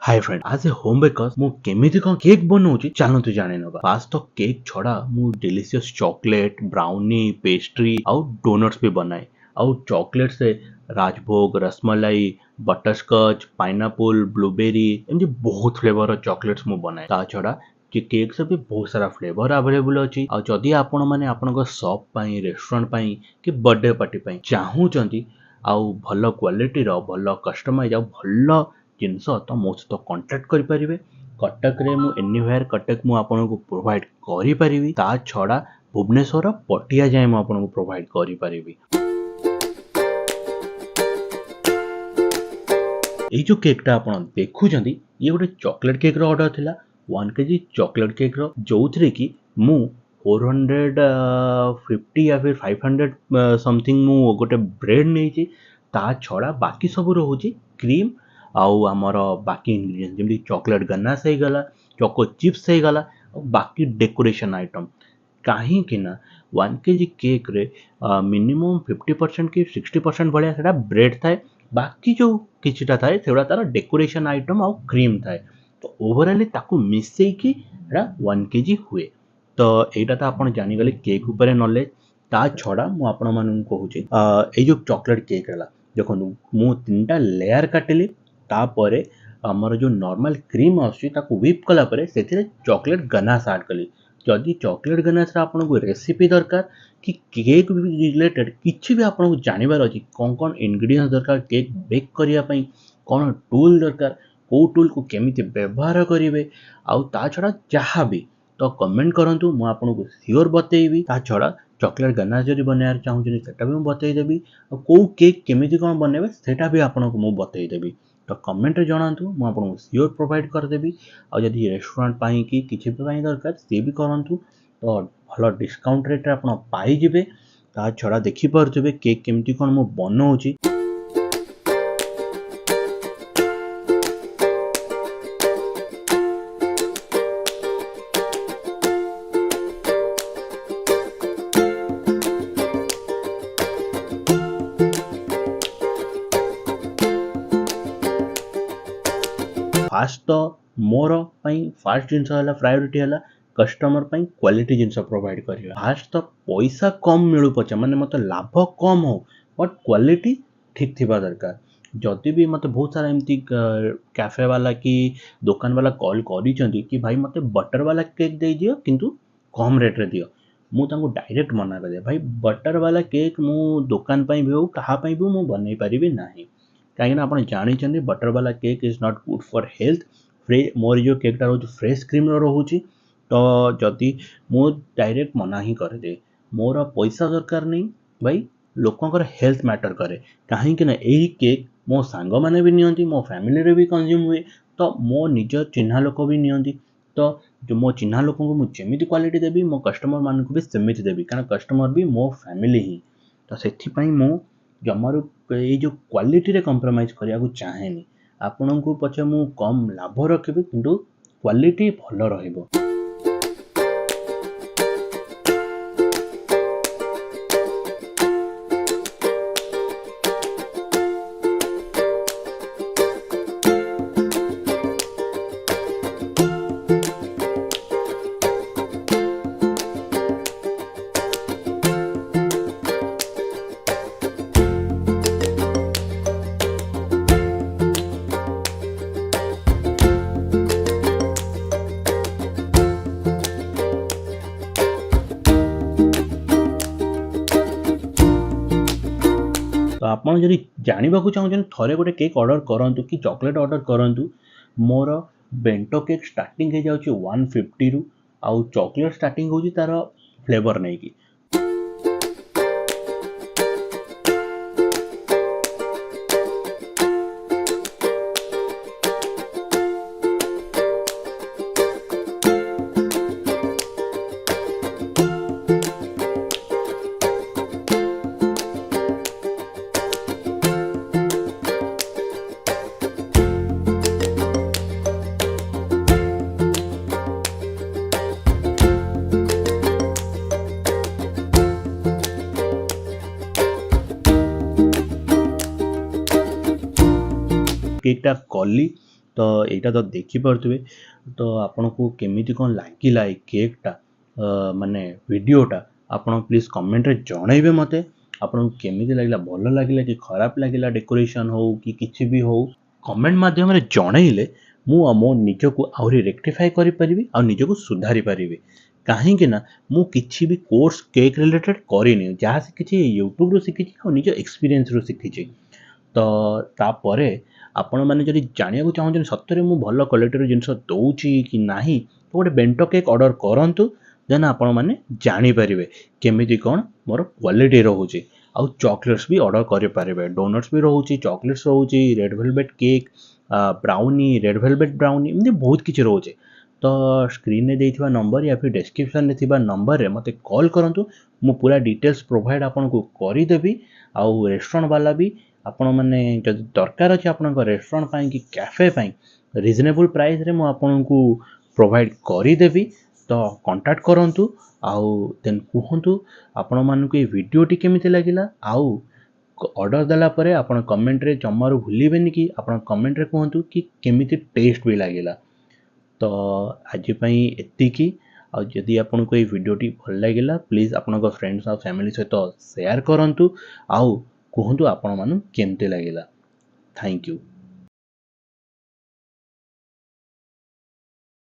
Hi friend, आज ए home bakers मु केमिति कौन केक बनाऊची चलतु जाने नबा। फास्ट तो केक छड़ा मु डिलीशियस चॉकलेट, ब्राउनी, पेस्ट्री आउ डोनट्स भी बनाए। आउ चॉकलेट से राजभोग, रसमलाई, बटरस्कॉच, पाइनएप्पल, ब्लूबेरी एमती बहुत फ्लेवर चॉकलेट्स मु बनाए। ता छड़ा कि केक से भी बहुत सारा फ्लेवर अवेलेबल अछि। आ जदि आपण माने आपनको शॉप पई, रेस्टोरेंट पई कि बर्थडे पार्टी पई चाहूचंती आउ भलो क्वालिटी रो, भलो कस्टमाइज आउ भलो जिनस तो मो सहित कंटाक्ट करें। कटक रे मु एनीवेयर कटक मु आपको प्रोवाइड करी। ता छड़ा भुवनेश्वर पटिया जाए मु आपको प्रोवाइड करी। ये जो केकटा आप देखुं ये गोटे चॉकलेट केक रो ऑर्डर थिला 1 केजी चॉकलेट केक रो जो थरे कि मु 450 या फिर 500 समथिंग मु गोटे ब्रेड नहीं ता छड़ा बाकी सब रोचे क्रीम आउ आमर बाकी इंग्रेडिएंट्स जमी चॉकलेट गनाश हो गला, चोको चिप्स हो गला, बाकी डेकोरेशन आइटम कहीं 1 केजी केक रे मिनिमम 50% कि 60% भाया से ब्रेड थाए। बाकी जो किछिटा थाए सेगुड़ा तार डेकोरेशन आइटम आउ क्रीम थाए। तो ओवरऑल ताकू मिसेकी 1 केजी हुए। तो एटा तो आपण जानिगले केक ऊपर नॉलेज। ता छड़ा मु आपण मानन कहूची ए जो चॉकलेट केक हला देखो मु 3टा लेयर काटिली। तापरे आमर जो नॉर्मल क्रीम आछी ताकू व्हिप कला परे सेथिरे चॉकलेट गनाश ऐड कली। जदि चॉकलेट गनाश आपन को रेसिपी दरकार कि केक रिलेटेड किछि भी आपन को जानिबार अछि कोन कोन इंग्रेडिएंट्स दरकार केक बेक करिया पई कोन टूल दरकार को टूल को केमिति व्यवहार करिवे आउ ता छडा जहा भी तो कमेंट करंतु मु आपन को श्योर बतेइबी। ता छडा चॉकलेट गनाश जदि बनायार चाहूछनी सेटा भी मु बतेइ देबी। को केक केमिति कोन बनेबे सेटा भी आपन को मु बतेइ देबी। तो कमेंट रे जणांतु मु आपन को श्योर प्रोवाइड कर देबी। आ जदि रेस्टोरेंट पाई कि किछि पाई दरकार से भी करंतु तो भलो डिस्काउंट रेट रे आपन पाई जिवे। ता छडा देखि परथबे केक केमिति कोन मु बनौची। फास्ट तो मोर फास्ट जिनस है प्रायोरिटी है कस्टमर क्वालिटी जिनस प्रोवाइड करिया। फास्ट तो पैसा कम मिलू पचे माने मत लाभ कम हो बट क्वालिटी ठीक थिबा दरकार। जदि भी मत बहुत सारा एमती कैफे वाला कि दुकान वाला कॉल करी कि भाई मत बटर वाला केक दे दियो किंतु कम रेट रे दियो। मु तांको डायरेक्ट मना कर दे भाई बटर वाला केक मु दुकान पई भी हो कहा पई भी मु बनै परिबी नाही। कहीं आप जानी बटर वाला cake is not good for health. मोर जो केकटा रोज फ्रेश क्रीम रोचे तो जदि मु डायरेक्ट मना ही कर दे। मोर पैसा दरकार नहीं भाई लोकंकर हेल्थ मैटर करे। कहीं यही केक मो सांग माने भी नियंती, मो फैमिली रे भी कंज्यूम हुए, तो मो निज चिन्हा लोक भी नियंती। तो जो मो चिन्हा लोक को मुझे क्वालिटी देवी मो कस्टमर मान को भी सेमिति देवी कारण कस्टमर भी मो फैमिली ही। तो से मो जमारू ये जो क्वालिटी रे कंप्रोमाइज करिया को चाहेनी। आपन को पछे मु कम लाभ रखिबी किंतु क्वालिटी भलो रहिबो। तो आपन जदि जानिबाकू चाहूछन थरे गोटे केक ऑर्डर करंतु कि चॉकलेट ऑर्डर करंतु। मोर बेंटो केक स्टार्टिंग हे जाउची 150 रु आउ चॉकलेट स्टार्टिंग होची तार फ्लेवर नै कि। केकटा कली तो एटा तो देखि पारथुबे तो आपनको केमिति कोन लागिला ए केकटा माने वीडियोटा आपण प्लीज कमेंट रे जणाइबे मते आपनको केमिति लागिला भल लागिला कि खराब लागिला डेकोरेशन हो कि किछि भी हो कमेंट माध्यम रे जणाइले मु मो निजको आउरी रेक्टिफाई करि परिबी आ निजको सुधारी परिबी काहेकि ना मु किछि भी कोर्स केक रिलेटेड करिनी जहाँ शिखिछि यूट्यूब रो शिखिछि आ निज एक्सपीरियंस रो शिखिछि तो तापरे आपण मैंने जदि जानिया चाहूँ सत्य मु भल क्वालिटी जिनस दौची कि नाही तो गोटे बेंटो केक ऑर्डर करंतु देन आपण मैंने जानी परिबे केमिति कोन मोर क्वालिटी रहउची आउ चॉकलेट्स भी ऑर्डर करि परिबे डोनट्स भी रहउची चॉकलेट्स रहउची red velvet cake brownie red velvet brownie एमती बहुत किछि रहउची तो स्क्रीन में देथिबा नंबर या फिर डिस्क्रिप्शन में थिबा नंबर रे मते कॉल करंतु मु पूरा डिटेल्स प्रोवाइड आपनको करि देबी आउ रेस्टोरेंट वाला भी आपण मैंने जदि दरकार अच्छे आपण रेस्टोरेंट पाई कि कैफे पाई रिजनेबल प्राइस रे मु आपनको प्रोवाइड करिदेवी तो कांटेक्ट करंतु आउ देन कहंतु आपण मानकु ए वीडियोटी केमिति लागिला आउ ऑर्डर देला परे आपण कमेंट रे जमारू भूलिबेनी कि आपण कमेंट रे कहंतु कि केमिति टेस्ट भी लागिला तो आज पई एतिकी आ जदि आपनको ए वीडियोटी भल लागिला प्लीज आपन फ्रेंड्स और फैमिली सहित शेयर करंतु आउ कहंतु आपण मानु केमते लागिला थैंक यू।